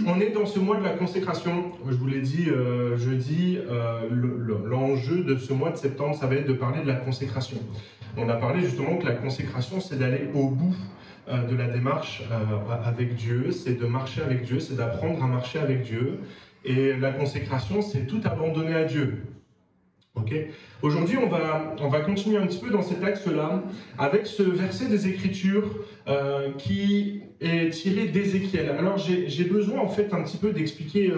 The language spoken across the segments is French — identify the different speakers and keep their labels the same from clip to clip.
Speaker 1: on est dans ce mois de la consécration. Je vous l'ai dit jeudi, l'enjeu de ce mois de septembre, ça va être de parler de la consécration. On a parlé justement que la consécration, c'est d'aller au bout de la démarche avec Dieu, c'est de marcher avec Dieu, c'est d'apprendre à marcher avec Dieu. Et la consécration, c'est tout abandonner à Dieu. Okay. Aujourd'hui, on va continuer un petit peu dans cet axe-là avec ce verset des Écritures qui est tiré d'Ézéchiel. Alors, j'ai besoin en fait un petit peu d'expliquer.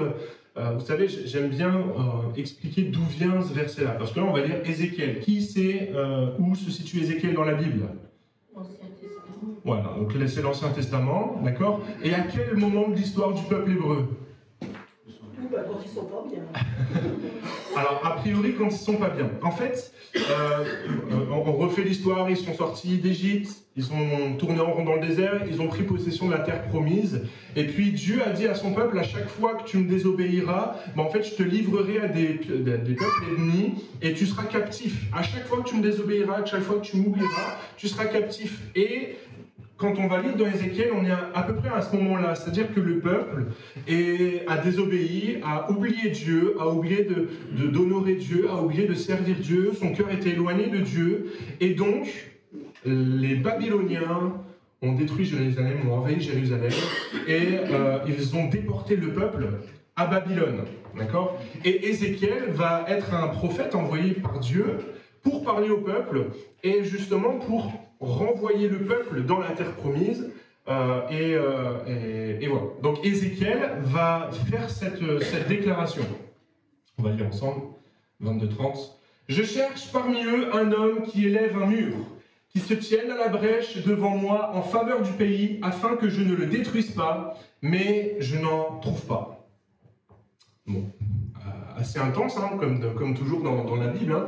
Speaker 1: Vous savez, j'aime bien expliquer d'où vient ce verset-là, parce que là, on va lire Ézéchiel. Qui sait où se situe Ézéchiel dans la Bible?
Speaker 2: L'Ancien Testament.
Speaker 1: Voilà, donc c'est l'Ancien Testament, d'accord? Et à quel moment de l'histoire du peuple hébreu?
Speaker 2: Quand ils sont pas bien.
Speaker 1: Alors, a priori, quand ils sont pas bien. En fait, on refait l'histoire, ils sont sortis d'Égypte, ils sont tournés en rond dans le désert, ils ont pris possession de la terre promise, et puis Dieu a dit à son peuple, à chaque fois que tu me désobéiras, en fait, je te livrerai à des peuples ennemis, et tu seras captif. À chaque fois que tu me désobéiras, à chaque fois que tu m'oublieras, tu seras captif. Et quand on va lire dans Ézéchiel, on est à peu près à ce moment-là, c'est-à-dire que le peuple a désobéi, a oublié Dieu, a oublié d'honorer Dieu, a oublié de servir Dieu, son cœur était éloigné de Dieu, et donc les Babyloniens ont détruit Jérusalem, ont envahi Jérusalem, et ils ont déporté le peuple à Babylone, d'accord? Et Ézéchiel va être un prophète envoyé par Dieu pour parler au peuple, et justement pour renvoyer le peuple dans la terre promise, et voilà. Donc Ézéchiel va faire cette déclaration. On va lire ensemble, 22-30. « Je cherche parmi eux un homme qui élève un mur, qui se tienne à la brèche devant moi en faveur du pays, afin que je ne le détruise pas, mais je n'en trouve pas. » Bon, assez intense, hein, comme toujours dans la Bible, hein.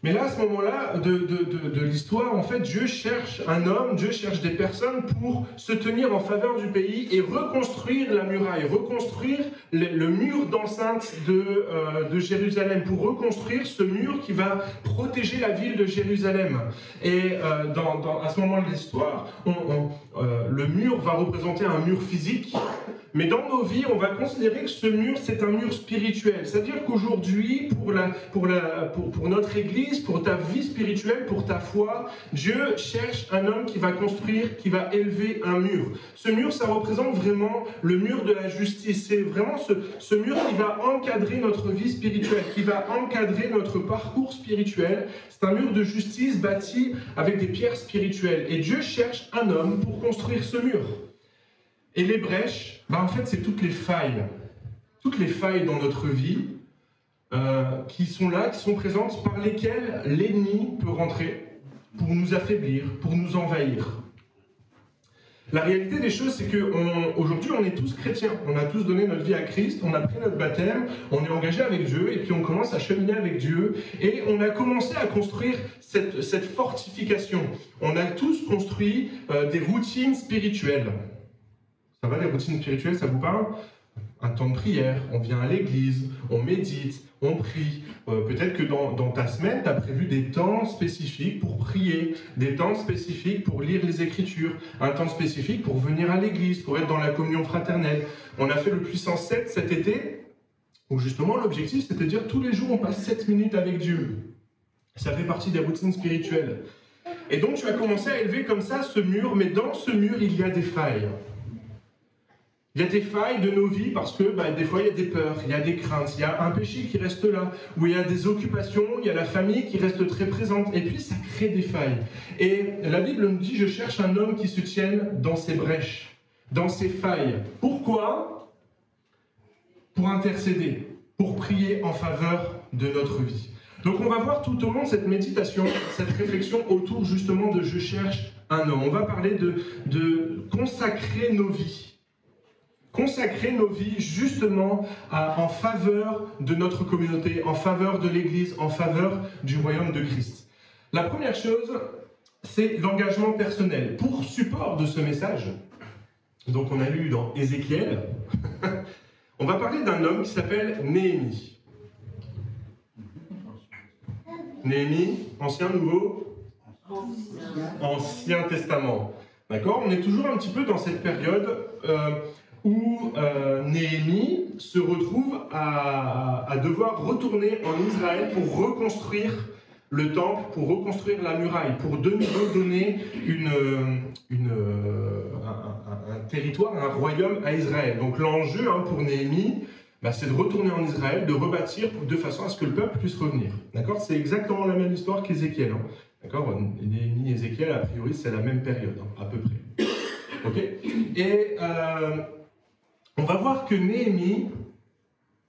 Speaker 1: Mais là, à ce moment-là de l'histoire, en fait, Dieu cherche un homme, Dieu cherche des personnes pour se tenir en faveur du pays et reconstruire la muraille, reconstruire le mur d'enceinte de Jérusalem, pour reconstruire ce mur qui va protéger la ville de Jérusalem. Et à ce moment de l'histoire, le mur va représenter un mur physique, mais dans nos vies, on va considérer que ce mur, c'est un mur spirituel. C'est-à-dire qu'aujourd'hui, pour notre Église, pour ta vie spirituelle, pour ta foi, Dieu cherche un homme qui va construire, qui va élever un mur. Ce mur, ça représente vraiment le mur de la justice. C'est vraiment ce mur qui va encadrer notre vie spirituelle, qui va encadrer notre parcours spirituel. C'est un mur de justice bâti avec des pierres spirituelles. Et Dieu cherche un homme pour construire ce mur. Et les brèches, en fait, c'est toutes les failles dans notre vie qui sont là, qui sont présentes, par lesquelles l'ennemi peut rentrer pour nous affaiblir, pour nous envahir. La réalité des choses, c'est qu'aujourd'hui, on est tous chrétiens. On a tous donné notre vie à Christ, on a pris notre baptême, on est engagé avec Dieu, et puis on commence à cheminer avec Dieu, et on a commencé à construire cette fortification. On a tous construit des routines spirituelles. Ça va, les routines spirituelles, ça vous parle? Un temps de prière, on vient à l'église, on médite, on prie. Peut-être que dans ta semaine, tu as prévu des temps spécifiques pour prier, des temps spécifiques pour lire les Écritures, un temps spécifique pour venir à l'église, pour être dans la communion fraternelle. On a fait le Puissance 7 cet été, où justement l'objectif c'était de dire tous les jours on passe 7 minutes avec Dieu. Ça fait partie des routines spirituelles. Et donc tu as commencé à élever comme ça ce mur, mais dans ce mur il y a des failles. Il y a des failles de nos vies parce que des fois il y a des peurs, il y a des craintes, il y a un péché qui reste là, où il y a des occupations, il y a la famille qui reste très présente, et puis ça crée des failles. Et la Bible nous dit, je cherche un homme qui se tienne dans ces brèches, dans ces failles. Pourquoi? Pour intercéder, pour prier en faveur de notre vie. Donc on va voir tout au long de cette méditation, cette réflexion autour justement de je cherche un homme. On va parler de consacrer nos vies. Consacrer nos vies justement en faveur de notre communauté, en faveur de l'Église, en faveur du royaume de Christ. La première chose, c'est l'engagement personnel. Pour support de ce message, donc on a lu dans Ézéchiel, on va parler d'un homme qui s'appelle Néhémie. Néhémie, Ancien, Nouveau? Ancien Testament. D'accord? On est toujours un petit peu dans cette période où Néhémie se retrouve à devoir retourner en Israël pour reconstruire le temple, pour reconstruire la muraille, pour de nouveau donner un territoire, un royaume à Israël. Donc l'enjeu pour Néhémie, c'est de retourner en Israël, de rebâtir de façon à ce que le peuple puisse revenir. D'accord ? C'est exactement la même histoire qu'Ézéchiel. D'accord ? Néhémie et Ézéchiel, a priori, c'est la même période, à peu près. Ok ? Et on va voir que Néhémie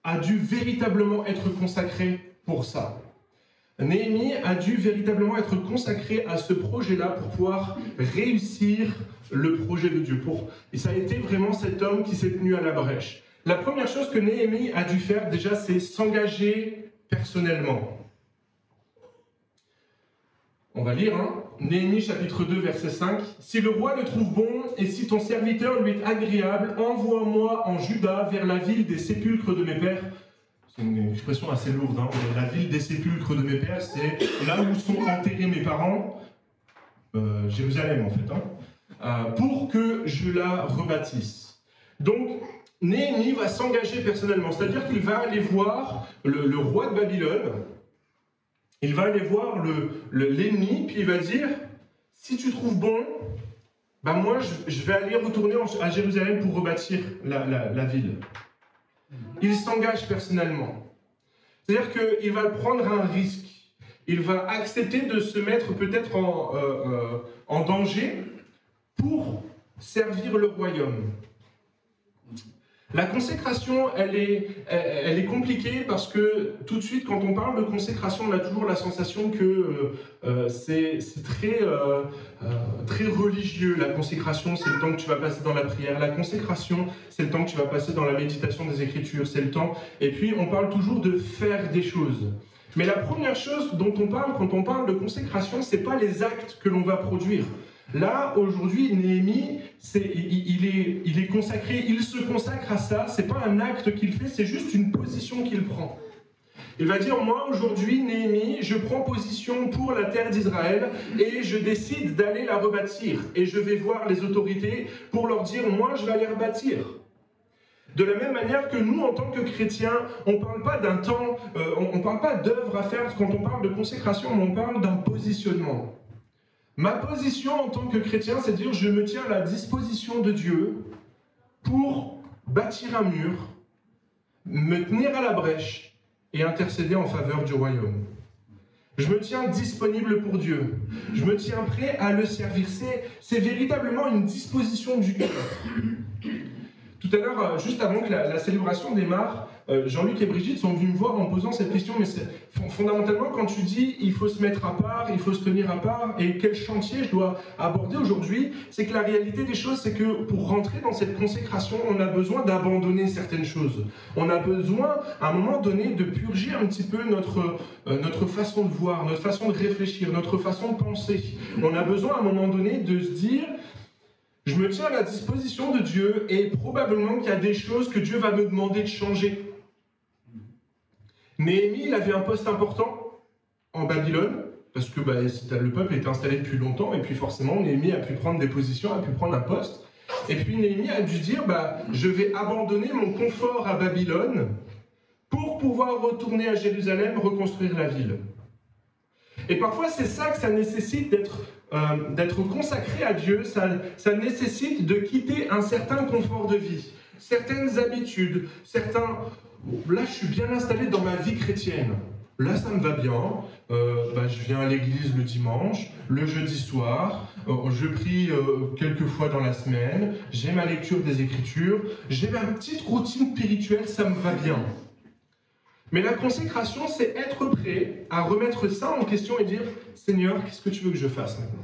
Speaker 1: a dû véritablement être consacré pour ça. Néhémie a dû véritablement être consacré à ce projet-là pour pouvoir réussir le projet de Dieu. Et ça a été vraiment cet homme qui s'est tenu à la brèche. La première chose que Néhémie a dû faire, déjà, c'est s'engager personnellement. On va lire, Néhémie chapitre 2, verset 5. « Si le roi le trouve bon, et si ton serviteur lui est agréable, envoie-moi en Juda vers la ville des sépulcres de mes pères. » C'est une expression assez lourde. La ville des sépulcres de mes pères, c'est là où sont enterrés mes parents, Jérusalem en fait, pour que je la rebâtisse. Donc, Néhémie va s'engager personnellement, c'est-à-dire qu'il va aller voir le roi de Babylone, il va aller voir l'ennemi, puis il va dire, si tu trouves bon, moi je vais aller retourner à Jérusalem pour rebâtir la ville. Il s'engage personnellement. C'est-à-dire qu'il va prendre un risque. Il va accepter de se mettre peut-être en danger pour servir le royaume. La consécration, elle est compliquée parce que tout de suite, quand on parle de consécration, on a toujours la sensation que c'est très religieux. La consécration, c'est le temps que tu vas passer dans la prière. La consécration, c'est le temps que tu vas passer dans la méditation des Écritures. C'est le temps. Et puis, on parle toujours de faire des choses. Mais la première chose dont on parle quand on parle de consécration, c'est pas les actes que l'on va produire. Là, aujourd'hui, Néhémie, il est consacré, il se consacre à ça, c'est pas un acte qu'il fait, c'est juste une position qu'il prend. Il va dire, moi, aujourd'hui, Néhémie, je prends position pour la terre d'Israël et je décide d'aller la rebâtir. Et je vais voir les autorités pour leur dire, moi, je vais aller rebâtir. De la même manière que nous, en tant que chrétiens, on ne parle pas d'un temps, on ne parle pas d'œuvre à faire quand on parle de consécration, mais on parle d'un positionnement. Ma position en tant que chrétien, c'est de dire je me tiens à la disposition de Dieu pour bâtir un mur, me tenir à la brèche et intercéder en faveur du royaume. Je me tiens disponible pour Dieu. Je me tiens prêt à le servir. C'est véritablement une disposition du cœur. Tout à l'heure, juste avant que la célébration démarre, Jean-Luc et Brigitte sont venus me voir en me posant cette question, mais fondamentalement, quand tu dis il faut se mettre à part, il faut se tenir à part, et quel chantier je dois aborder aujourd'hui, c'est que la réalité des choses, c'est que pour rentrer dans cette consécration, on a besoin d'abandonner certaines choses. On a besoin, à un moment donné, de purger un petit peu notre façon de voir, notre façon de réfléchir, notre façon de penser. On a besoin, à un moment donné, de se dire... Je me tiens à la disposition de Dieu et probablement qu'il y a des choses que Dieu va me demander de changer. Néhémie, il avait un poste important en Babylone, parce que le peuple était installé depuis longtemps, et puis forcément, Néhémie a pu prendre des positions, a pu prendre un poste. Et puis Néhémie a dû dire, je vais abandonner mon confort à Babylone pour pouvoir retourner à Jérusalem, reconstruire la ville. Et parfois, c'est ça que ça nécessite d'être consacré à Dieu, ça nécessite de quitter un certain confort de vie, certaines habitudes, Là, je suis bien installé dans ma vie chrétienne. Là, ça me va bien. Je viens à l'église le dimanche, le jeudi soir, je prie quelques fois dans la semaine, j'ai ma lecture des Écritures, j'ai ma petite routine spirituelle, ça me va bien. Mais la consécration, c'est être prêt à remettre ça en question et dire « Seigneur, qu'est-ce que tu veux que je fasse maintenant ?»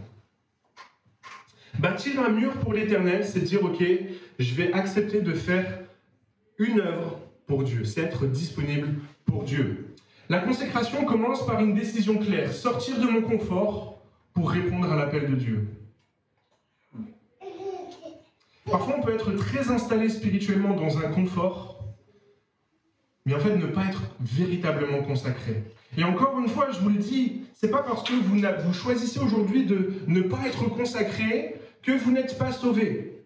Speaker 1: Bâtir un mur pour l'Éternel, c'est dire « Ok, je vais accepter de faire une œuvre pour Dieu. » C'est être disponible pour Dieu. La consécration commence par une décision claire. Sortir de mon confort pour répondre à l'appel de Dieu. Parfois, on peut être très installé spirituellement dans un confort, mais en fait ne pas être véritablement consacré. Et encore une fois, je vous le dis, c'est pas parce que vous choisissez aujourd'hui de ne pas être consacré que vous n'êtes pas sauvé.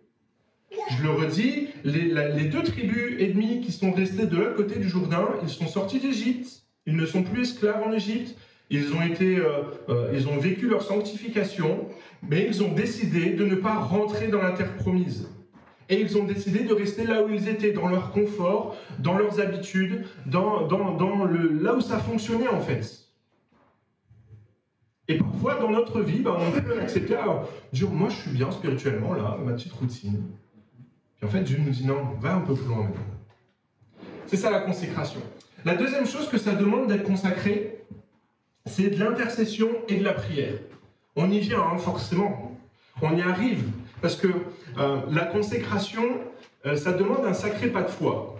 Speaker 1: Je le redis, les deux tribus ennemies qui sont restées de l'autre côté du Jourdain, ils sont sortis d'Égypte, ils ne sont plus esclaves en Égypte, ils ont vécu leur sanctification, mais ils ont décidé de ne pas rentrer dans la terre promise. Et ils ont décidé de rester là où ils étaient, dans leur confort, dans leurs habitudes, là où ça fonctionnait en fait. Et parfois dans notre vie, on peut accepter, alors, Dieu, moi je suis bien spirituellement là, ma petite routine. Puis en fait, Dieu nous dit non, va un peu plus loin maintenant. C'est ça la consécration. La deuxième chose que ça demande d'être consacré, c'est de l'intercession et de la prière. On y vient, forcément. On y arrive. Parce que la consécration, ça demande un sacré pas de foi.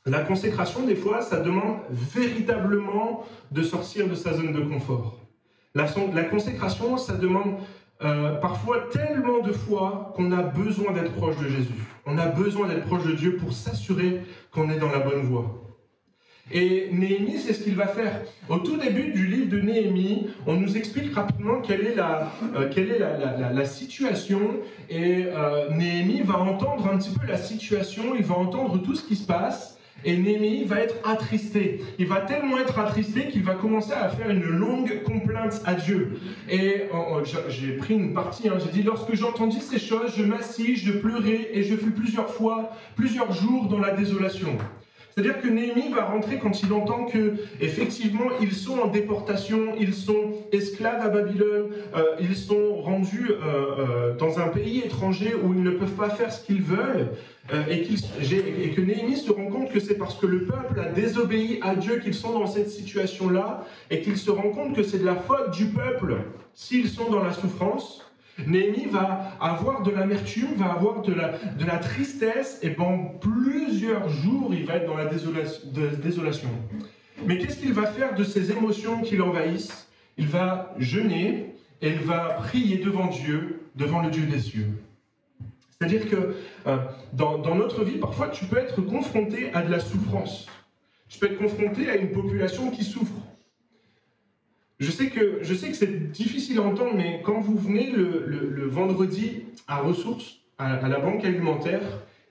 Speaker 1: La consécration, des fois, ça demande véritablement de sortir de sa zone de confort. La consécration, ça demande parfois tellement de foi qu'on a besoin d'être proche de Jésus. On a besoin d'être proche de Dieu pour s'assurer qu'on est dans la bonne voie. Et Néhémie, c'est ce qu'il va faire. Au tout début du livre de Néhémie, on nous explique rapidement quelle est la situation. Et Néhémie va entendre un petit peu la situation, il va entendre tout ce qui se passe. Et Néhémie va être attristé. Il va tellement être attristé qu'il va commencer à faire une longue complainte à Dieu. Et j'ai pris une partie, j'ai dit, lorsque j'entendis ces choses, je m'assis, je pleurais et je fus plusieurs jours dans la désolation. C'est-à-dire que Néhémie va rentrer quand il entend que, effectivement, ils sont en déportation, ils sont esclaves à Babylone, ils sont rendus dans un pays étranger où ils ne peuvent pas faire ce qu'ils veulent, et que Néhémie se rend compte que c'est parce que le peuple a désobéi à Dieu qu'ils sont dans cette situation-là, et qu'il se rend compte que c'est de la faute du peuple s'ils sont dans la souffrance. Néhémie va avoir de l'amertume, va avoir de la tristesse, et pendant plusieurs jours, il va être dans la désolation. Mais qu'est-ce qu'il va faire de ces émotions qui l'envahissent? Il va jeûner et il va prier devant Dieu, devant le Dieu des cieux. C'est-à-dire que dans notre vie, parfois, tu peux être confronté à de la souffrance. Tu peux être confronté à une population qui souffre. Je sais que c'est difficile à entendre, mais quand vous venez le vendredi à Ressources, à la banque alimentaire,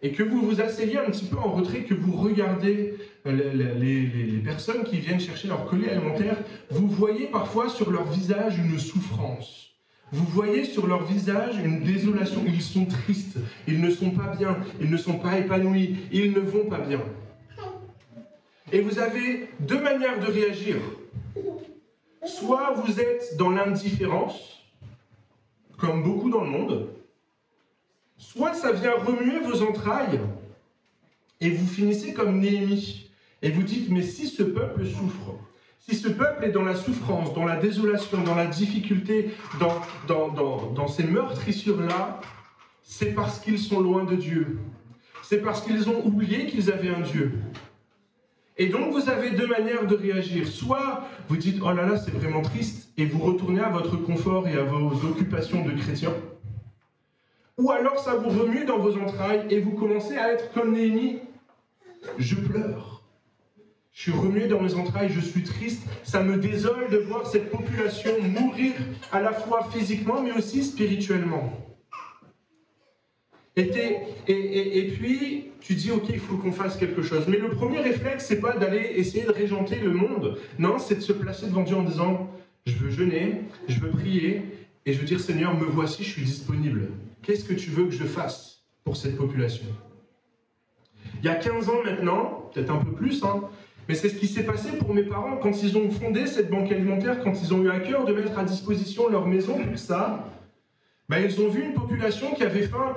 Speaker 1: et que vous vous asseyez un petit peu en retrait, que vous regardez les personnes qui viennent chercher leur colis alimentaire, vous voyez parfois sur leur visage une souffrance. Vous voyez sur leur visage une désolation. Ils sont tristes, ils ne sont pas bien, ils ne sont pas épanouis, ils ne vont pas bien. Et vous avez deux manières de réagir. Soit vous êtes dans l'indifférence, comme beaucoup dans le monde, soit ça vient remuer vos entrailles, et vous finissez comme Néhémie, et vous dites, mais si ce peuple souffre, si ce peuple est dans la souffrance, dans la désolation, dans la difficulté, dans ces meurtrissures-là, c'est parce qu'ils sont loin de Dieu. C'est parce qu'ils ont oublié qu'ils avaient un Dieu. Et donc vous avez deux manières de réagir. Soit vous dites « Oh là là, c'est vraiment triste » et vous retournez à votre confort et à vos occupations de chrétien. Ou alors ça vous remue dans vos entrailles et vous commencez à être comme Néhémie. Je pleure. Je suis remué dans mes entrailles, je suis triste. Ça me désole de voir cette population mourir à la fois physiquement mais aussi spirituellement. Et puis, tu dis, ok, il faut qu'on fasse quelque chose. Mais le premier réflexe, c'est pas d'aller essayer de régenter le monde. Non, c'est de se placer devant Dieu en disant, je veux jeûner, je veux prier, et je veux dire, Seigneur, me voici, je suis disponible. Qu'est-ce que tu veux que je fasse pour cette population? Il y a 15 ans maintenant, peut-être un peu plus, mais c'est ce qui s'est passé pour mes parents quand ils ont fondé cette banque alimentaire, quand ils ont eu à cœur de mettre à disposition leur maison pour ça. Ils ont vu une population qui avait faim,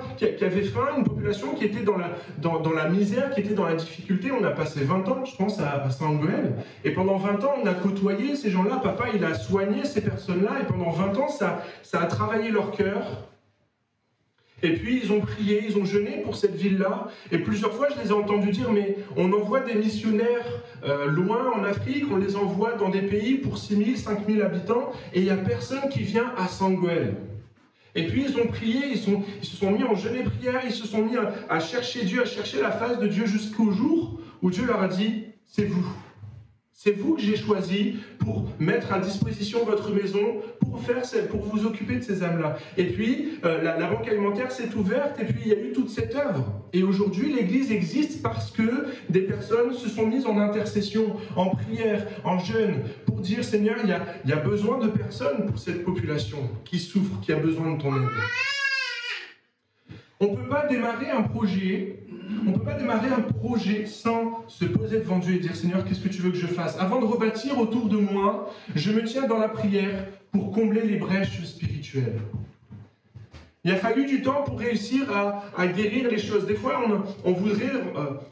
Speaker 1: une population qui était dans la misère, qui était dans la difficulté. On a passé 20 ans, je pense, à Saint-Angouel. Et pendant 20 ans, on a côtoyé ces gens-là. Papa, il a soigné ces personnes-là. Et pendant 20 ans, ça a travaillé leur cœur. Et puis, ils ont prié, ils ont jeûné pour cette ville-là. Et plusieurs fois, je les ai entendus dire, mais on envoie des missionnaires loin en Afrique, on les envoie dans des pays pour 6 000, 5 000 habitants, et il n'y a personne qui vient à Saint-Angouel. Et puis ils ont prié, ils se sont mis en jeûne et prière, ils se sont mis à chercher Dieu, à chercher la face de Dieu jusqu'au jour où Dieu leur a dit, c'est vous. C'est vous que j'ai choisi pour mettre à disposition votre maison, pour vous occuper de ces âmes-là. Et puis, la banque alimentaire s'est ouverte, et puis il y a eu toute cette œuvre. Et aujourd'hui, l'Église existe parce que des personnes se sont mises en intercession, en prière, en jeûne, pour dire, Seigneur, il y a besoin de personnes pour cette population qui souffre, qui a besoin de ton aide. On ne peut pas démarrer un projet sans se poser devant Dieu et dire « Seigneur, qu'est-ce que tu veux que je fasse ?» Avant de rebâtir autour de moi, je me tiens dans la prière pour combler les brèches spirituelles. Il a fallu du temps pour réussir à guérir les choses. Des fois, on voudrait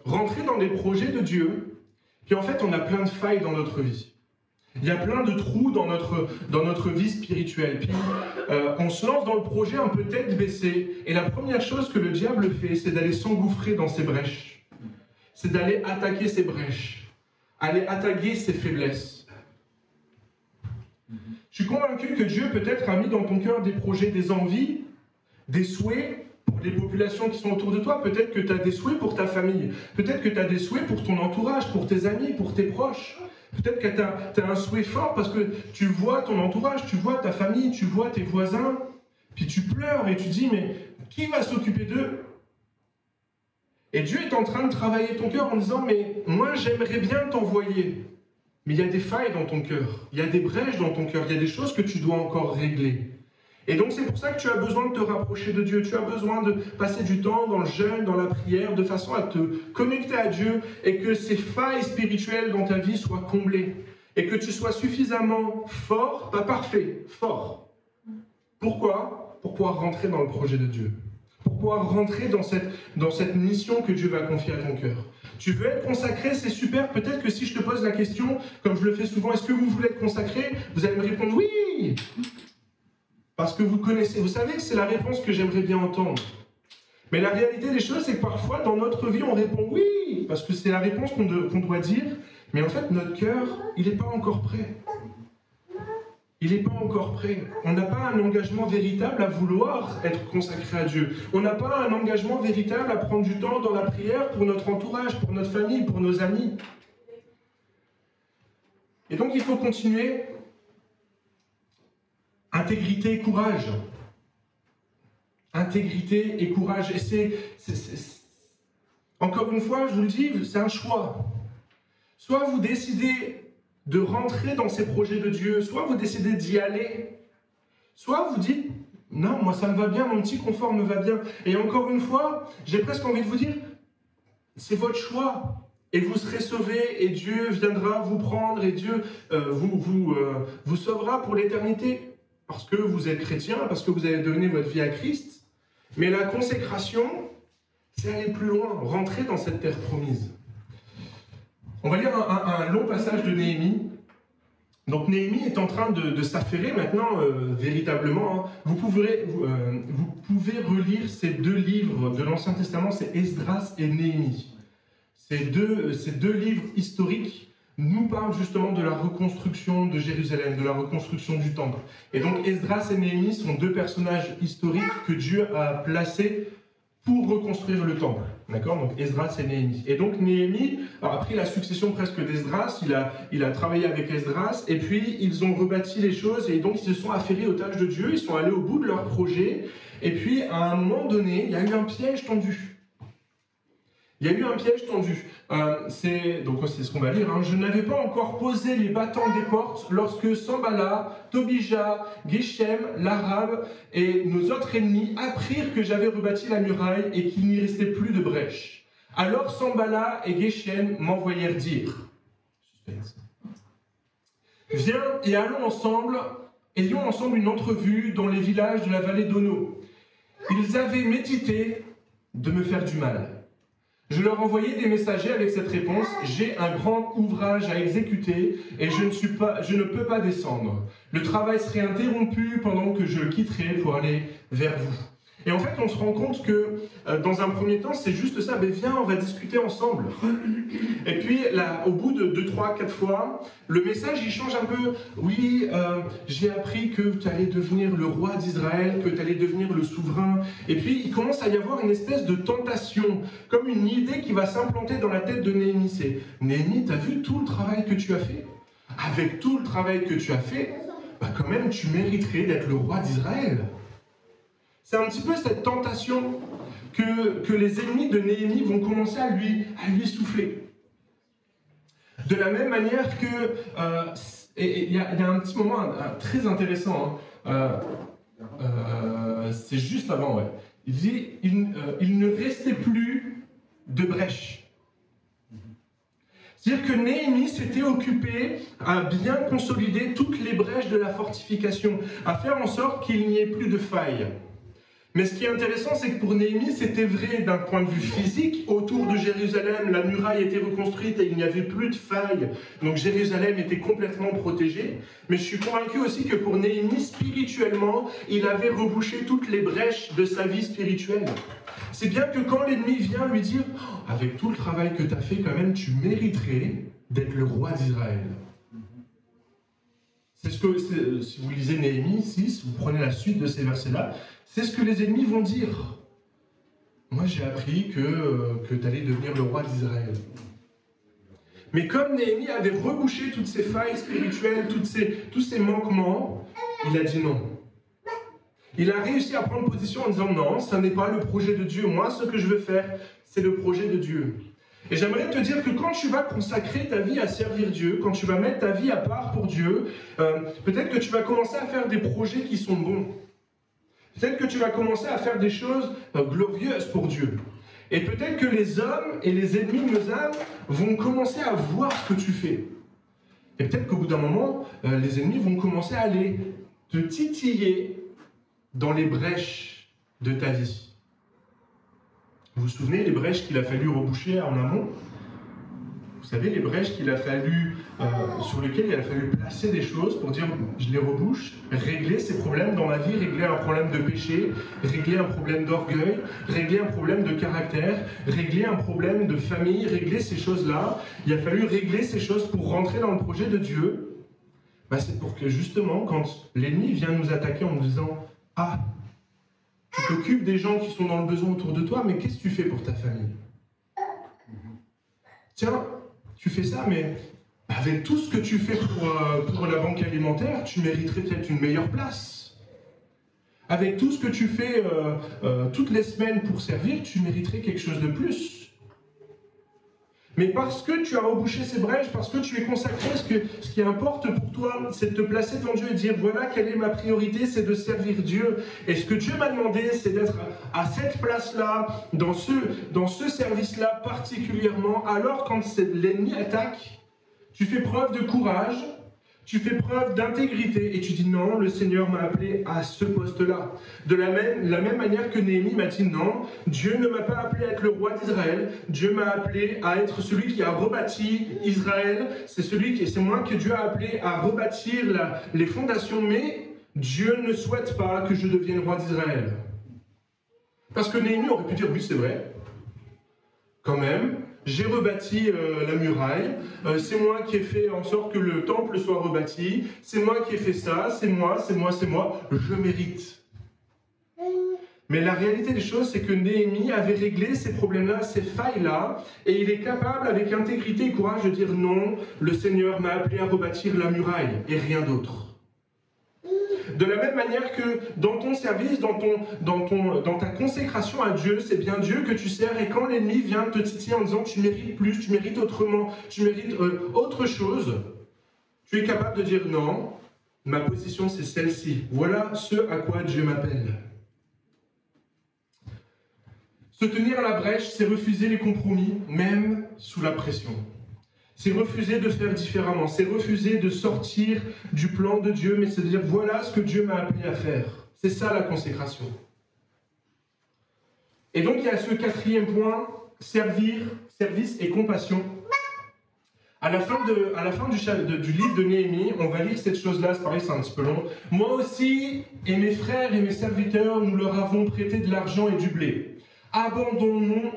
Speaker 1: rentrer dans des projets de Dieu, puis en fait, on a plein de failles dans notre vie. Il y a plein de trous dans notre vie spirituelle. Puis on se lance dans le projet un peu tête baissée. Et la première chose que le diable fait, c'est d'aller s'engouffrer dans ses brèches. C'est d'aller attaquer ses brèches. Aller attaquer ses faiblesses. Je suis convaincu que Dieu peut-être a mis dans ton cœur des projets, des envies, des souhaits pour les populations qui sont autour de toi. Peut-être que tu as des souhaits pour ta famille. Peut-être que tu as des souhaits pour ton entourage, pour tes amis, pour tes proches. Peut-être que tu as un souhait fort parce que tu vois ton entourage, tu vois ta famille, tu vois tes voisins, puis tu pleures et tu dis, mais qui va s'occuper d'eux? Et Dieu est en train de travailler ton cœur en disant, mais moi j'aimerais bien t'envoyer, mais il y a des failles dans ton cœur, il y a des brèches dans ton cœur, il y a des choses que tu dois encore régler. Et donc c'est pour ça que tu as besoin de te rapprocher de Dieu, tu as besoin de passer du temps dans le jeûne, dans la prière, de façon à te connecter à Dieu et que ces failles spirituelles dans ta vie soient comblées. Et que tu sois suffisamment fort, pas parfait, fort. Pourquoi? Pour pouvoir rentrer dans le projet de Dieu. Pour pouvoir rentrer dans cette mission que Dieu va confier à ton cœur. Tu veux être consacré, c'est super. Peut-être que si je te pose la question, comme je le fais souvent, est-ce que vous voulez être consacré? Vous allez me répondre oui. Parce que vous savez que c'est la réponse que j'aimerais bien entendre. Mais la réalité des choses, c'est que parfois, dans notre vie, on répond oui, parce que c'est la réponse qu'on doit dire, mais en fait, notre cœur, il n'est pas encore prêt. Il n'est pas encore prêt. On n'a pas un engagement véritable à vouloir être consacré à Dieu. On n'a pas un engagement véritable à prendre du temps dans la prière pour notre entourage, pour notre famille, pour nos amis. Et donc, il faut continuer. Intégrité et courage. Intégrité et courage. Et encore une fois, je vous le dis, c'est un choix. Soit vous décidez de rentrer dans ces projets de Dieu, soit vous décidez d'y aller, soit vous dites, non, moi ça me va bien, mon petit confort me va bien. Et encore une fois, j'ai presque envie de vous dire, c'est votre choix. Et vous serez sauvés, et Dieu viendra vous prendre, et Dieu vous sauvera pour l'éternité. Parce que vous êtes chrétien, parce que vous avez donné votre vie à Christ. Mais la consécration, c'est aller plus loin, rentrer dans cette terre promise. On va lire un long passage de Néhémie. Donc Néhémie est en train de s'affairer maintenant, véritablement. Hein. Vous pouvez relire ces deux livres de l'Ancien Testament, c'est Esdras et Néhémie. Ces deux livres historiques nous parle justement de la reconstruction de Jérusalem, de la reconstruction du temple. Et donc Esdras et Néhémie sont deux personnages historiques que Dieu a placés pour reconstruire le temple. D'accord? Donc Esdras et Néhémie. Et donc Néhémie a pris la succession presque d'Esdras, il a travaillé avec Esdras, et puis ils ont rebâti les choses, et donc ils se sont affairés aux tâches de Dieu, ils sont allés au bout de leur projet, et puis à un moment donné, il y a eu un piège tendu. Il y a eu un piège tendu. C'est ce qu'on va lire. Hein. Je n'avais pas encore posé les battants des portes lorsque Sanballat, Tobija, Geshem, l'Arabe et nos autres ennemis apprirent que j'avais rebâti la muraille et qu'il n'y restait plus de brèche. Alors Sanballat et Geshem m'envoyèrent dire « Viens et ayons ensemble une entrevue dans les villages de la vallée d'Ono. Ils avaient médité de me faire du mal. » Je leur envoyai des messagers avec cette réponse « J'ai un grand ouvrage à exécuter et je ne peux pas descendre. Le travail serait interrompu pendant que je le quitterai pour aller vers vous. Et en fait, on se rend compte que dans un premier temps, c'est juste ça, mais viens, on va discuter ensemble. Et puis, là, au bout de 2, 3, 4 fois, le message, il change un peu. Oui, j'ai appris que tu allais devenir le roi d'Israël, que tu allais devenir le souverain. Et puis, il commence à y avoir une espèce de tentation, comme une idée qui va s'implanter dans la tête de Néhémie. C'est, Néhémie, tu as vu tout le travail que tu as fait? Avec tout le travail que tu as fait, bah quand même, tu mériterais d'être le roi d'Israël. C'est un petit peu cette tentation que les ennemis de Néhémie vont commencer à lui souffler. De la même manière que... il y a un petit moment très intéressant. C'est juste avant, ouais. Il dit, il ne restait plus de brèche. C'est-à-dire que Néhémie s'était occupé à bien consolider toutes les brèches de la fortification, à faire en sorte qu'il n'y ait plus de failles. Mais ce qui est intéressant, c'est que pour Néhémie, c'était vrai d'un point de vue physique. Autour de Jérusalem, la muraille était reconstruite et il n'y avait plus de failles. Donc Jérusalem était complètement protégée. Mais je suis convaincu aussi que pour Néhémie, spirituellement, il avait rebouché toutes les brèches de sa vie spirituelle. C'est bien que quand l'ennemi vient lui dire « Avec tout le travail que tu as fait, quand même, tu mériterais d'être le roi d'Israël. » C'est ce que, si vous lisez Néhémie 6, vous prenez la suite de ces versets-là, c'est ce que les ennemis vont dire. Moi, j'ai appris que tu allais devenir le roi d'Israël. Mais comme Néhémie avait rebouché toutes ces failles spirituelles, tous ces manquements, il a dit non. Il a réussi à prendre position en disant non, ça n'est pas le projet de Dieu. Moi, ce que je veux faire, c'est le projet de Dieu. Et j'aimerais te dire que quand tu vas consacrer ta vie à servir Dieu, quand tu vas mettre ta vie à part pour Dieu, peut-être que tu vas commencer à faire des projets qui sont bons. Peut-être que tu vas commencer à faire des choses glorieuses pour Dieu. Et peut-être que les hommes et les ennemis de nos âmes vont commencer à voir ce que tu fais. Et peut-être qu'au bout d'un moment, les ennemis vont commencer à aller te titiller dans les brèches de ta vie. Vous vous souvenez les brèches qu'il a fallu reboucher en amont? Vous savez, les brèches qu'il a fallu, sur lesquelles il a fallu placer des choses pour dire je les rebouche, régler ces problèmes dans ma vie, régler un problème de péché, régler un problème d'orgueil, régler un problème de caractère, régler un problème de famille, régler ces choses-là. Il a fallu régler ces choses pour rentrer dans le projet de Dieu. Ben, c'est pour que justement, quand l'ennemi vient nous attaquer en nous disant « Ah, tu t'occupes des gens qui sont dans le besoin autour de toi, mais qu'est-ce que tu fais pour ta famille? Tiens, tu fais ça, mais avec tout ce que tu fais pour la banque alimentaire, tu mériterais peut-être une meilleure place. Avec tout ce que tu fais toutes les semaines pour servir, tu mériterais quelque chose de plus. Mais parce que tu as rebouché ces brèches, parce que tu es consacré, ce qui importe pour toi, c'est de te placer devant Dieu et de dire, voilà quelle est ma priorité, c'est de servir Dieu. Et ce que Dieu m'a demandé, c'est d'être à cette place-là, dans ce service-là particulièrement. Alors quand l'ennemi attaque, tu fais preuve de courage, tu fais preuve d'intégrité et tu dis non, le Seigneur m'a appelé à ce poste-là. De la même manière que Néhémie m'a dit non, Dieu ne m'a pas appelé à être le roi d'Israël, Dieu m'a appelé à être celui qui a rebâti Israël, c'est moi que Dieu a appelé à rebâtir les fondations, mais Dieu ne souhaite pas que je devienne roi d'Israël. Parce que Néhémie aurait pu dire oui, c'est vrai, quand même. J'ai rebâti la muraille, c'est moi qui ai fait en sorte que le temple soit rebâti, c'est moi qui ai fait ça, c'est moi, je mérite. Mais la réalité des choses, c'est que Néhémie avait réglé ces problèmes-là, ces failles-là, et il est capable, avec intégrité et courage, de dire non, le Seigneur m'a appelé à rebâtir la muraille, et rien d'autre. De la même manière que dans ton service, dans ta consécration à Dieu, c'est bien Dieu que tu sers. Et quand l'ennemi vient te titiller en disant tu mérites plus, tu mérites autrement, tu mérites autre chose, tu es capable de dire non, ma position c'est celle-ci. Voilà ce à quoi Dieu m'appelle. Se tenir à la brèche, c'est refuser les compromis, même sous la pression. C'est refuser de faire différemment, c'est refuser de sortir du plan de Dieu, mais c'est de dire voilà ce que Dieu m'a appelé à faire. C'est ça la consécration. Et donc il y a ce quatrième point, service et compassion. À la fin du livre de Néhémie, on va lire cette chose-là, c'est pareil, c'est un petit peu long. Moi aussi, et mes frères et mes serviteurs, nous leur avons prêté de l'argent et du blé. Abandonnons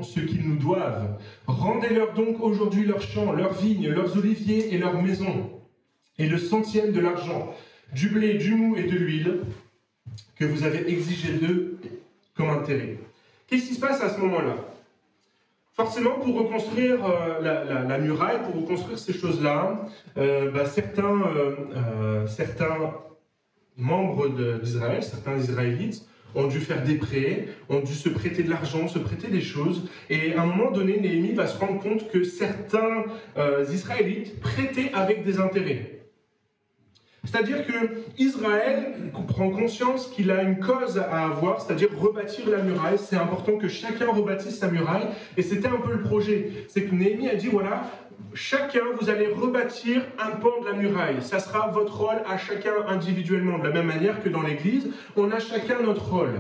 Speaker 1: ce qu'ils nous doivent. Rendez-leur donc aujourd'hui leurs champs, leurs vignes, leurs oliviers et leurs maisons, et le centième de l'argent, du blé, du mou et de l'huile que vous avez exigé d'eux comme intérêt. Qu'est-ce qui se passe à ce moment-là ? Forcément, pour reconstruire la muraille, pour reconstruire ces choses-là, certains membres d'Israël, certains Israélites, ont dû faire des prêts, ont dû se prêter de l'argent, se prêter des choses. Et à un moment donné, Néhémie va se rendre compte que certains Israélites prêtaient avec des intérêts. C'est-à-dire qu'Israël prend conscience qu'il a une cause à avoir, c'est-à-dire rebâtir la muraille. C'est important que chacun rebâtisse sa muraille. Et c'était un peu le projet. C'est que Néhémie a dit, voilà, chacun, vous allez rebâtir un pan de la muraille. Ça sera votre rôle à chacun individuellement. De la même manière que dans l'Église, on a chacun notre rôle.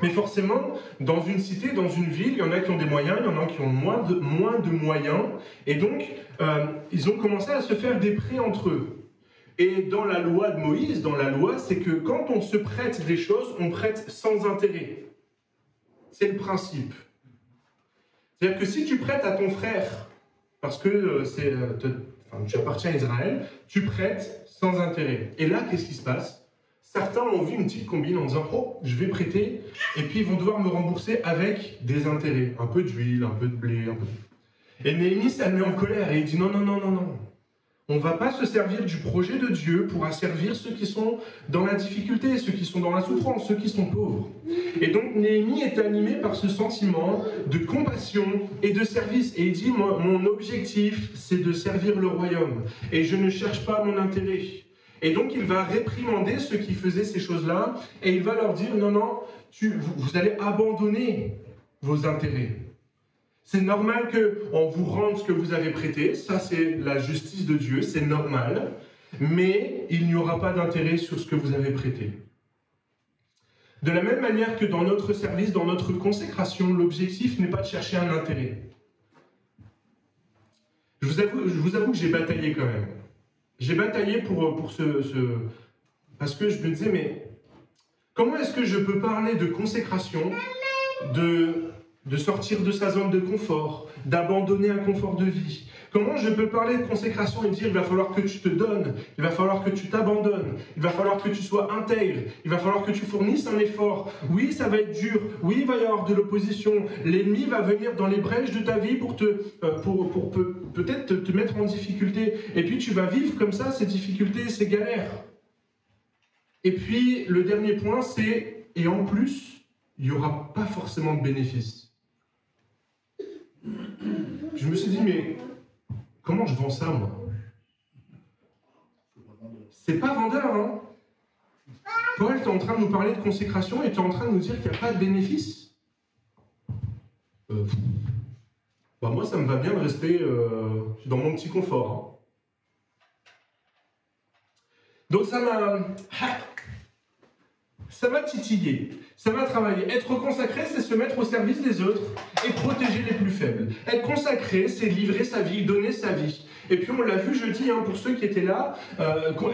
Speaker 1: Mais forcément, dans une cité, dans une ville, il y en a qui ont des moyens, il y en a qui ont moins de moyens. Et donc, ils ont commencé à se faire des prêts entre eux. Et dans la loi de Moïse, c'est que quand on se prête des choses, on prête sans intérêt. C'est le principe. C'est-à-dire que si tu prêtes à ton frère, parce que tu appartiens à Israël, tu prêtes sans intérêt. Et là, qu'est-ce qui se passe ? Certains ont vu une petite combine en disant « Oh, je vais prêter », et puis ils vont devoir me rembourser avec des intérêts. Un peu d'huile, un peu de blé, un peu de... Et Néhémie, ça le met en colère, et il dit « Non. On ne va pas se servir du projet de Dieu pour asservir ceux qui sont dans la difficulté, ceux qui sont dans la souffrance, ceux qui sont pauvres. » Et donc Néhémie est animé par ce sentiment de compassion et de service. Et il dit, mon objectif, c'est de servir le royaume. Et je ne cherche pas mon intérêt. Et donc il va réprimander ceux qui faisaient ces choses-là. Et il va leur dire, non, vous allez abandonner vos intérêts. C'est normal qu'on vous rende ce que vous avez prêté, ça c'est la justice de Dieu, c'est normal, mais il n'y aura pas d'intérêt sur ce que vous avez prêté. De la même manière que dans notre service, dans notre consécration, l'objectif n'est pas de chercher un intérêt. Je vous avoue que j'ai bataillé quand même. J'ai bataillé pour parce que je me disais, mais comment est-ce que je peux parler de consécration, de sortir de sa zone de confort, d'abandonner un confort de vie? Comment je peux parler de consécration et dire il va falloir que tu te donnes, il va falloir que tu t'abandonnes, il va falloir que tu sois intègre, il va falloir que tu fournisses un effort. Oui, ça va être dur, oui, il va y avoir de l'opposition, l'ennemi va venir dans les brèches de ta vie pour peut-être te mettre en difficulté. Et puis tu vas vivre comme ça ces difficultés, ces galères. Et puis le dernier point, c'est, et en plus, il n'y aura pas forcément de bénéfice. Je me suis dit, mais comment je vends ça, moi? C'est pas vendeur, hein? Paul, tu es en train de nous parler de consécration et tu es en train de nous dire qu'il n'y a pas de bénéfice. Moi, ça me va bien de rester dans mon petit confort. Hein. Donc ça m'a titillé, ça m'a travaillé. Être consacré, c'est se mettre au service des autres et protéger les plus faibles. Être consacré, c'est livrer sa vie, donner sa vie. Et puis on l'a vu jeudi, hein, pour ceux qui étaient là,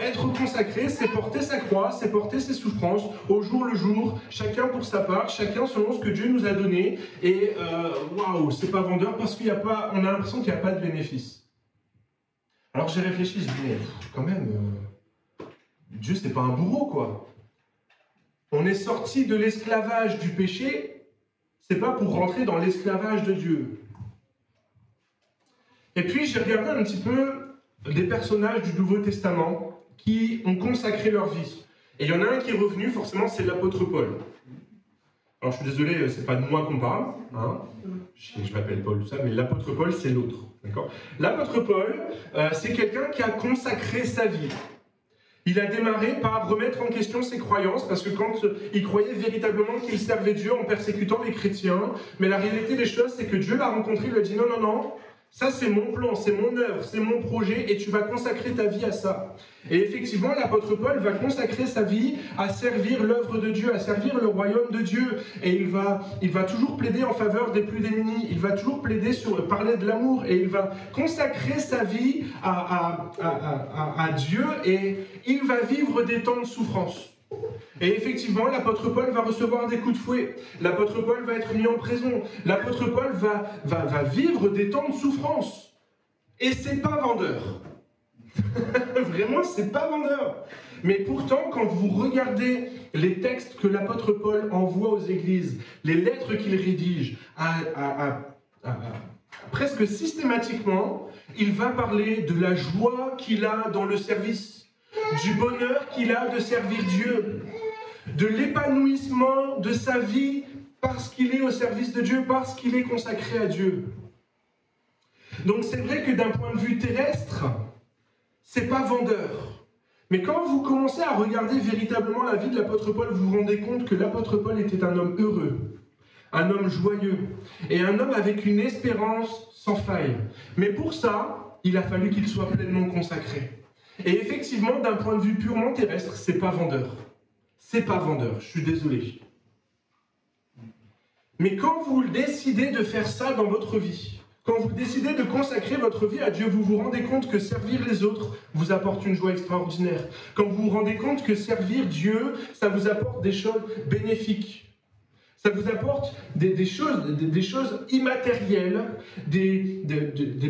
Speaker 1: être consacré, c'est porter sa croix, c'est porter ses souffrances au jour le jour, chacun pour sa part, chacun selon ce que Dieu nous a donné. Et waouh, c'est pas vendeur parce qu'on a l'impression qu'il n'y a pas de bénéfice. Alors j'ai réfléchi, je me dis, mais quand même, Dieu c'est pas un bourreau, quoi. On est sorti de l'esclavage du péché, c'est pas pour rentrer dans l'esclavage de Dieu. Et puis j'ai regardé un petit peu des personnages du Nouveau Testament qui ont consacré leur vie. Et il y en a un qui est revenu, forcément, c'est l'apôtre Paul. Alors je suis désolé, c'est pas de moi qu'on parle, hein. Je m'appelle Paul, tout ça, mais l'apôtre Paul, c'est l'autre. L'apôtre Paul, c'est quelqu'un qui a consacré sa vie. Il a démarré par remettre en question ses croyances, parce que quand il croyait véritablement qu'il servait Dieu en persécutant les chrétiens, mais la réalité des choses, c'est que Dieu l'a rencontré, il lui a dit non, Ça, c'est mon plan, c'est mon œuvre, c'est mon projet, et tu vas consacrer ta vie à ça. Et effectivement, l'apôtre Paul va consacrer sa vie à servir l'œuvre de Dieu, à servir le royaume de Dieu. Et il va toujours plaider en faveur des plus démunis, il va toujours plaider parler de l'amour, et il va consacrer sa vie à Dieu, et il va vivre des temps de souffrance. Et effectivement, l'apôtre Paul va recevoir des coups de fouet. L'apôtre Paul va être mis en prison. L'apôtre Paul va vivre des temps de souffrance. Et c'est pas vendeur. Vraiment, c'est pas vendeur. Mais pourtant, quand vous regardez les textes que l'apôtre Paul envoie aux églises, les lettres qu'il rédige, presque systématiquement, il va parler de la joie qu'il a dans le service, du bonheur qu'il a de servir Dieu, de l'épanouissement de sa vie parce qu'il est au service de Dieu, parce qu'il est consacré à Dieu. Donc c'est vrai que d'un point de vue terrestre, c'est pas vendeur. Mais quand vous commencez à regarder véritablement la vie de l'apôtre Paul, vous vous rendez compte que l'apôtre Paul était un homme heureux, un homme joyeux, et un homme avec une espérance sans faille. Mais pour ça, il a fallu qu'il soit pleinement consacré. Et effectivement, d'un point de vue purement terrestre, c'est pas vendeur. C'est pas vendeur, je suis désolé. Mais quand vous décidez de faire ça dans votre vie, quand vous décidez de consacrer votre vie à Dieu, vous vous rendez compte que servir les autres vous apporte une joie extraordinaire. Quand vous vous rendez compte que servir Dieu, ça vous apporte des choses bénéfiques. Ça vous apporte des choses immatérielles, des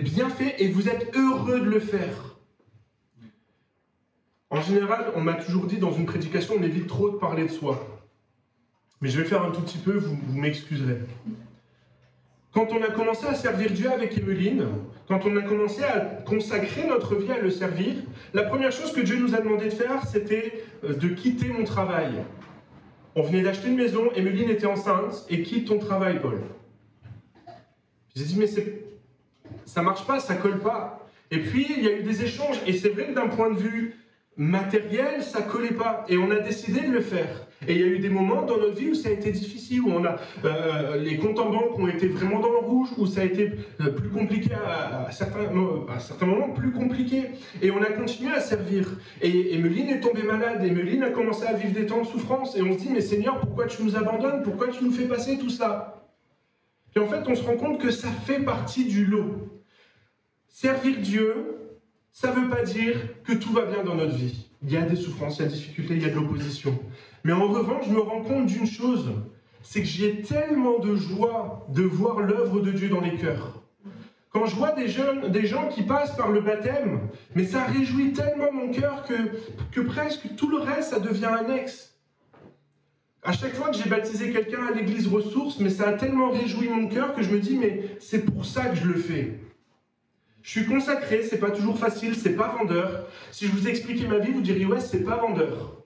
Speaker 1: bienfaits, et vous êtes heureux de le faire. En général, on m'a toujours dit dans une prédication, on évite trop de parler de soi. Mais je vais faire un tout petit peu, vous m'excuserez. Quand on a commencé à servir Dieu avec Emeline, quand on a commencé à consacrer notre vie à le servir, la première chose que Dieu nous a demandé de faire, c'était de quitter mon travail. On venait d'acheter une maison, Emeline était enceinte, et quitte ton travail, Paul. J'ai dit, mais ça marche pas, ça colle pas. Et puis, il y a eu des échanges, et c'est vrai que d'un point de vue matériel, ça collait pas, et on a décidé de le faire. Et il y a eu des moments dans notre vie où ça a été difficile, où on a les comptes en banque ont été vraiment dans le rouge, où ça a été plus compliqué à certains moments, plus compliqué. Et on a continué à servir. Et Emeline est tombée malade, Emeline a commencé à vivre des temps de souffrance, et on se dit, mais Seigneur, pourquoi tu nous abandonnes? Pourquoi tu nous fais passer tout ça? Et en fait, on se rend compte que ça fait partie du lot. Servir Dieu, ça ne veut pas dire que tout va bien dans notre vie. Il y a des souffrances, il y a des difficultés, il y a de l'opposition. Mais en revanche, je me rends compte d'une chose, c'est que j'ai tellement de joie de voir l'œuvre de Dieu dans les cœurs. Quand je vois des gens qui passent par le baptême, mais ça réjouit tellement mon cœur que presque tout le reste, ça devient annexe. À chaque fois que j'ai baptisé quelqu'un à l'église Ressources, mais ça a tellement réjoui mon cœur que je me dis, mais c'est pour ça que je le fais. Je suis consacré, c'est pas toujours facile, c'est pas vendeur. Si je vous expliquais ma vie, vous diriez, ouais, c'est pas vendeur.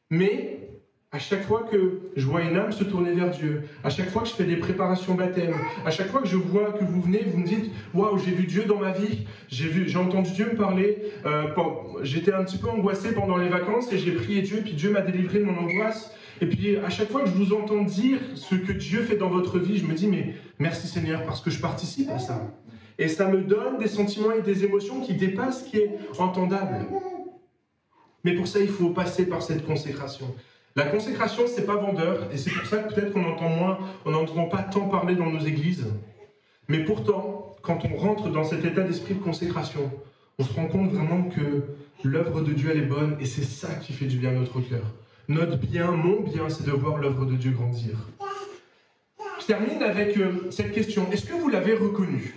Speaker 1: Mais, à chaque fois que je vois une âme se tourner vers Dieu, à chaque fois que je fais des préparations baptême, à chaque fois que je vois que vous venez, vous me dites, waouh, j'ai vu Dieu dans ma vie, j'ai entendu Dieu me parler, j'étais un petit peu angoissé pendant les vacances et j'ai prié Dieu, puis Dieu m'a délivré de mon angoisse. Et puis, à chaque fois que je vous entends dire ce que Dieu fait dans votre vie, je me dis, mais merci Seigneur, parce que je participe à ça. Et ça me donne des sentiments et des émotions qui dépassent ce qui est entendable. Mais pour ça, il faut passer par cette consécration. La consécration, c'est pas vendeur, et c'est pour ça que peut-être qu'on n'entend pas tant parler dans nos églises. Mais pourtant, quand on rentre dans cet état d'esprit de consécration, on se rend compte vraiment que l'œuvre de Dieu, elle est bonne, et c'est ça qui fait du bien à notre cœur. Notre bien, mon bien, c'est de voir l'œuvre de Dieu grandir. Je termine avec cette question. Est-ce que vous l'avez reconnu?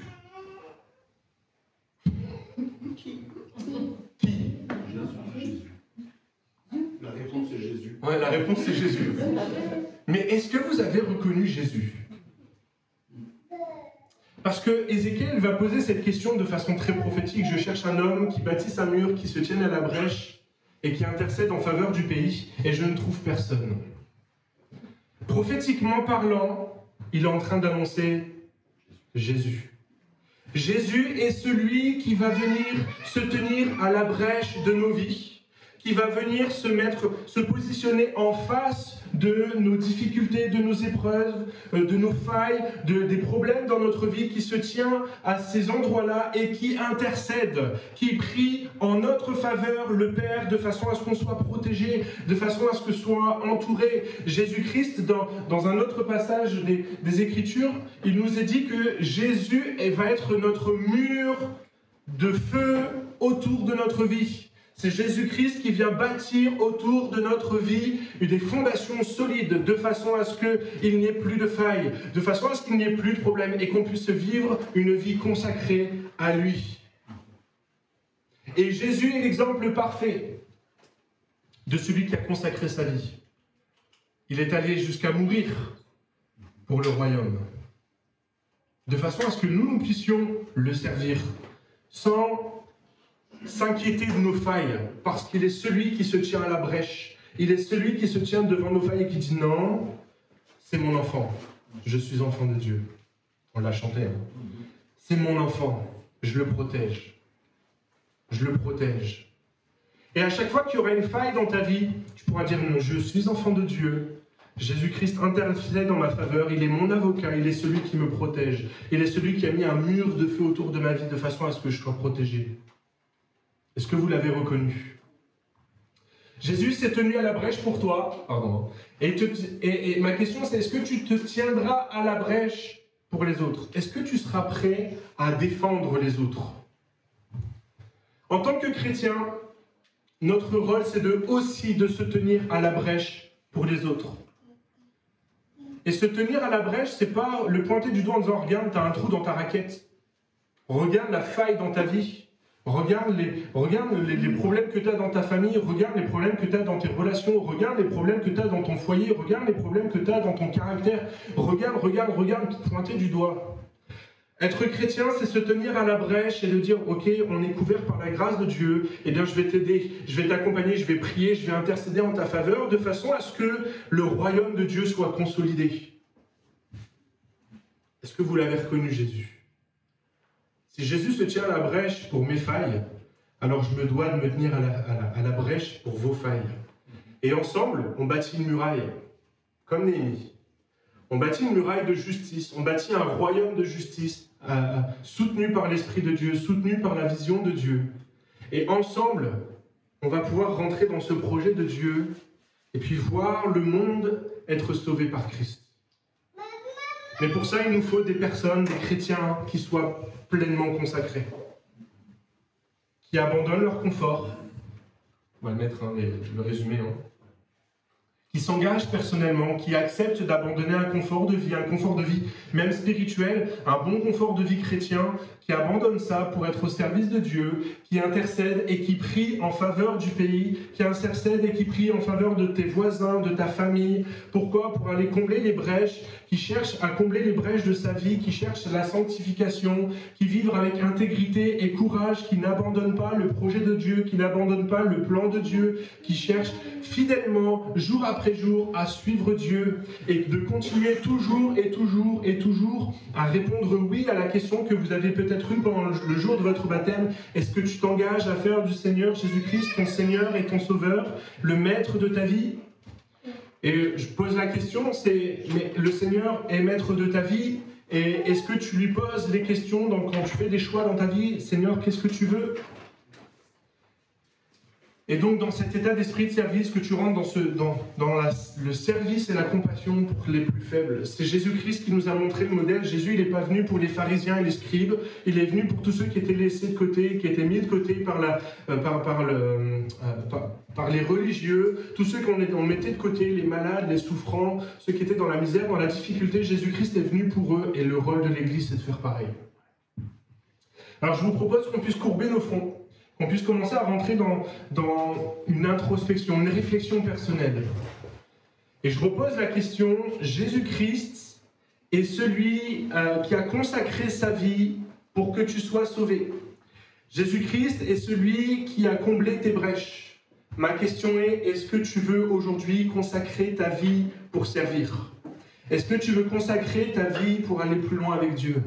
Speaker 1: Qui?
Speaker 3: La réponse est Jésus.
Speaker 1: Ouais, la réponse c'est Jésus. Mais est-ce que vous avez reconnu Jésus? Parce que Ézéchiel va poser cette question de façon très prophétique. Je cherche un homme qui bâtisse un mur, qui se tienne à la brèche et qui intercède en faveur du pays, et je ne trouve personne. Prophétiquement parlant, il est en train d'annoncer Jésus. Jésus est celui qui va venir se tenir à la brèche de nos vies. qui va venir se positionner en face de nos difficultés, de nos épreuves, de nos failles, des problèmes dans notre vie, qui se tient à ces endroits-là et qui intercède, qui prie en notre faveur le Père de façon à ce qu'on soit protégé, de façon à ce que soit entouré. Jésus-Christ, dans un autre passage des Écritures, il nous est dit que Jésus va être notre mur de feu autour de notre vie. C'est Jésus-Christ qui vient bâtir autour de notre vie des fondations solides, de façon à ce qu'il n'y ait plus de failles, de façon à ce qu'il n'y ait plus de problèmes et qu'on puisse vivre une vie consacrée à lui. Et Jésus est l'exemple parfait de celui qui a consacré sa vie. Il est allé jusqu'à mourir pour le royaume, de façon à ce que nous puissions le servir sans s'inquiéter de nos failles, parce qu'il est celui qui se tient à la brèche. Il est celui qui se tient devant nos failles et qui dit non, c'est mon enfant, je suis enfant de Dieu. On l'a chanté, hein. C'est mon enfant, je le protège. Je le protège. Et à chaque fois qu'il y aura une faille dans ta vie, tu pourras dire non, je suis enfant de Dieu. Jésus-Christ intercède en ma faveur, il est mon avocat, il est celui qui me protège. Il est celui qui a mis un mur de feu autour de ma vie de façon à ce que je sois protégé. Est-ce que vous l'avez reconnu? Jésus s'est tenu à la brèche pour toi. Pardon. Et ma question c'est, est-ce que tu te tiendras à la brèche pour les autres? Est-ce que tu seras prêt à défendre les autres? En tant que chrétien, notre rôle c'est aussi de se tenir à la brèche pour les autres. Et se tenir à la brèche, c'est pas le pointer du doigt en disant « Regarde, tu as un trou dans ta raquette. Regarde la faille dans ta vie. Regarde les problèmes que tu as dans ta famille. Regarde les problèmes que tu as dans tes relations. Regarde les problèmes que tu as dans ton foyer. Regarde les problèmes que tu as dans ton caractère. Regarde, pointer du doigt. » Être chrétien, c'est se tenir à la brèche et de dire « Ok, on est couvert par la grâce de Dieu. Eh bien, je vais t'aider, je vais t'accompagner, je vais prier, je vais intercéder en ta faveur de façon à ce que le royaume de Dieu soit consolidé. » Est-ce que vous l'avez reconnu, Jésus? Si Jésus se tient à la brèche pour mes failles, alors je me dois de me tenir à la brèche pour vos failles. Et ensemble, on bâtit une muraille, comme Néhémie. On bâtit une muraille de justice, on bâtit un royaume de justice, soutenu par l'Esprit de Dieu, soutenu par la vision de Dieu. Et ensemble, on va pouvoir rentrer dans ce projet de Dieu et puis voir le monde être sauvé par Christ. Mais pour ça, il nous faut des personnes, des chrétiens qui soient pleinement consacrés, qui abandonnent leur confort. On va le mettre, hein, le résumé, hein. Qui s'engagent personnellement, qui acceptent d'abandonner un confort de vie même spirituel, un bon confort de vie chrétien, qui abandonne ça pour être au service de Dieu, qui intercède et qui prie en faveur du pays, qui intercède et qui prie en faveur de tes voisins, de ta famille. Pourquoi? Pour aller combler les brèches, qui cherche à combler les brèches de sa vie, qui cherche la sanctification, qui vivent avec intégrité et courage, qui n'abandonnent pas le projet de Dieu, qui n'abandonnent pas le plan de Dieu, qui cherchent fidèlement, jour après jour, à suivre Dieu et de continuer toujours à répondre oui à la question que vous avez peut-être eue pendant le jour de votre baptême. Est-ce que tu t'engages à faire du Seigneur Jésus-Christ ton Seigneur et ton Sauveur, le maître de ta vie? Et je pose la question, c'est, mais le Seigneur est maître de ta vie, et est-ce que tu lui poses les questions quand tu fais des choix dans ta vie? Seigneur, qu'est-ce que tu veux? Et donc, dans cet état d'esprit de service, que tu rentres dans le service et la compassion pour les plus faibles. C'est Jésus-Christ qui nous a montré le modèle. Jésus, il n'est pas venu pour les pharisiens et les scribes. Il est venu pour tous ceux qui étaient laissés de côté, qui étaient mis de côté par les religieux, tous ceux qu'on mettait de côté, les malades, les souffrants, ceux qui étaient dans la misère, dans la difficulté. Jésus-Christ est venu pour eux, et le rôle de l'Église, c'est de faire pareil. Alors, je vous propose qu'on puisse courber nos fronts, qu'on puisse commencer à rentrer dans une introspection, une réflexion personnelle. Et je repose la question, Jésus-Christ est celui qui a consacré sa vie pour que tu sois sauvé. Jésus-Christ est celui qui a comblé tes brèches. Ma question est, est-ce que tu veux aujourd'hui consacrer ta vie pour servir? Est-ce que tu veux consacrer ta vie pour aller plus loin avec Dieu?